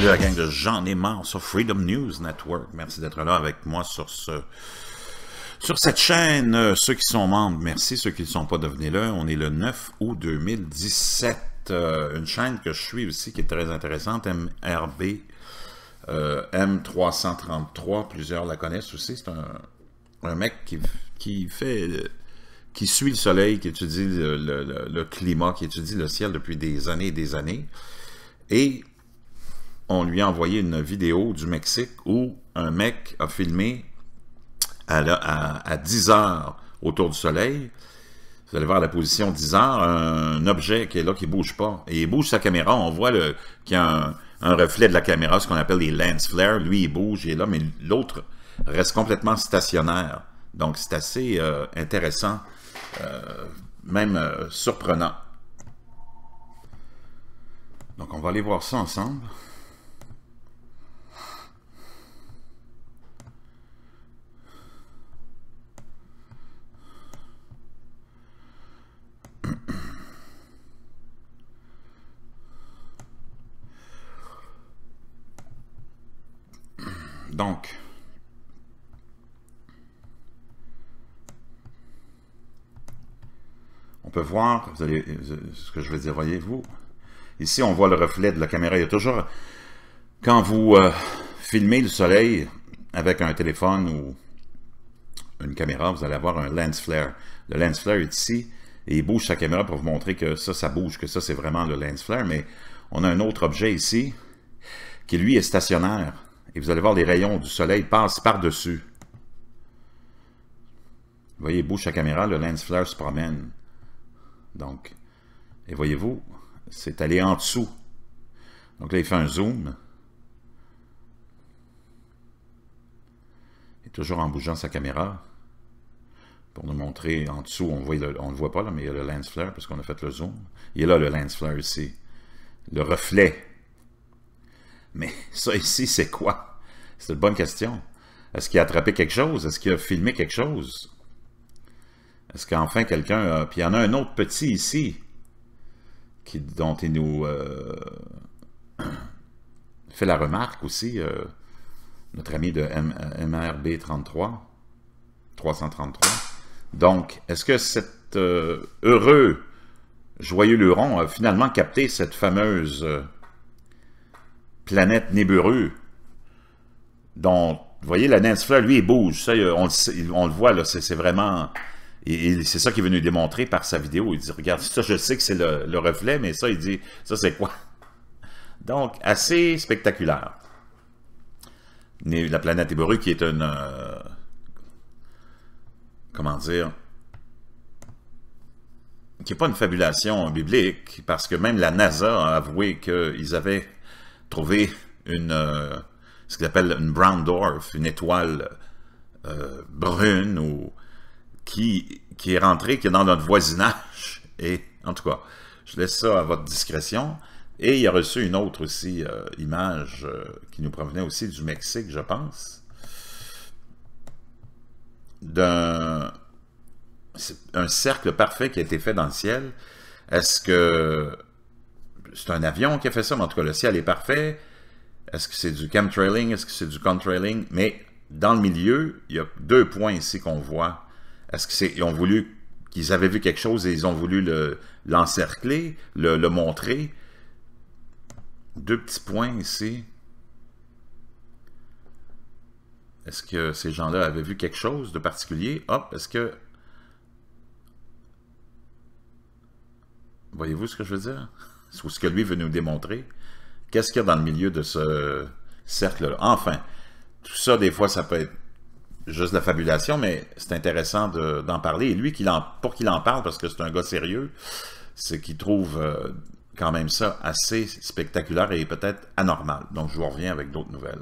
Salut la gang de J'en ai marre sur Freedom News Network. Merci d'être là avec moi sur cette chaîne. Ceux qui sont membres, merci. Ceux qui ne sont pas, devenez-le. On est le 9 août 2017. Une chaîne que je suis aussi qui est très intéressante, MRB M333. Plusieurs la connaissent aussi. C'est un mec qui suit le soleil, qui étudie le climat, qui étudie le ciel depuis des années et des années. Et on lui a envoyé une vidéo du Mexique où un mec a filmé à 10 heures autour du soleil. Vous allez voir la position 10 heures, un objet qui est là, qui ne bouge pas. Et il bouge sa caméra, on voit qu'il y a un reflet de la caméra, ce qu'on appelle les lens flares. Lui, il bouge, il est là, mais l'autre reste complètement stationnaire. Donc, c'est assez intéressant, même surprenant. Donc, on va aller voir ça ensemble. Donc, on peut voir, ce que je veux dire, voyez-vous, ici on voit le reflet de la caméra. Il y a toujours, quand vous filmez le soleil avec un téléphone ou une caméra, vous allez avoir un lens flare. Le lens flare est ici, et il bouge sa caméra pour vous montrer que ça bouge, que ça c'est vraiment le lens flare, mais on a un autre objet ici, qui lui est stationnaire. Et vous allez voir les rayons du soleil passent par-dessus. Vous voyez, il bouge sa caméra, le lens flare se promène. Donc, et voyez-vous, c'est allé en dessous. Donc là, il fait un zoom. Et toujours en bougeant sa caméra. Pour nous montrer en dessous, on ne le voit pas là, mais il y a le lens flare parce qu'on a fait le zoom. Il est là le lens flare ici. Le reflet. Mais ça ici, c'est quoi? C'est une bonne question. Est-ce qu'il a attrapé quelque chose? Est-ce qu'il a filmé quelque chose? Est-ce qu'enfin quelqu'un a... Puis il y en a un autre petit ici, dont il nous fait la remarque aussi, notre ami de MRB 333. Donc, est-ce que cet heureux, joyeux luron a finalement capté cette fameuse... planète Nibiru, dont, vous voyez, la lens flare, lui, il bouge. Ça, on le voit, là, c'est vraiment... Et c'est ça qu'il est venu démontrer par sa vidéo. Il dit, regarde, ça, je sais que c'est le reflet, mais ça, il dit, ça, c'est quoi? Donc, assez spectaculaire. La planète Nibiru, qui est une... comment dire... qui n'est pas une fabulation biblique, parce que même la NASA a avoué qu'ils avaient trouver ce qu'ils appellent une brown dwarf, une étoile brune ou qui est rentrée, qui est dans notre voisinage. Et en tout cas, je laisse ça à votre discrétion. Et il a reçu une autre aussi image qui nous provenait aussi du Mexique, je pense, d'un cercle parfait qui a été fait dans le ciel. Est-ce que c'est un avion qui a fait ça, mais en tout cas, le ciel est parfait. Est-ce que c'est du chemtrailing? Est-ce que c'est du contrailing? Mais dans le milieu, il y a deux points ici qu'on voit. Est-ce qu'ils ont voulu, qu'ils avaient vu quelque chose et ils ont voulu l'encercler, le montrer? Deux petits points ici. Est-ce que ces gens-là avaient vu quelque chose de particulier? Hop, est-ce que... Voyez-vous ce que je veux dire? C'est ce que lui veut nous démontrer. Qu'est-ce qu'il y a dans le milieu de ce cercle-là? Enfin, tout ça, des fois, ça peut être juste de la fabulation, mais c'est intéressant d'en parler. Et lui, pour qu'il en parle, parce que c'est un gars sérieux, c'est qu'il trouve quand même ça assez spectaculaire et peut-être anormal. Donc, je vous reviens avec d'autres nouvelles.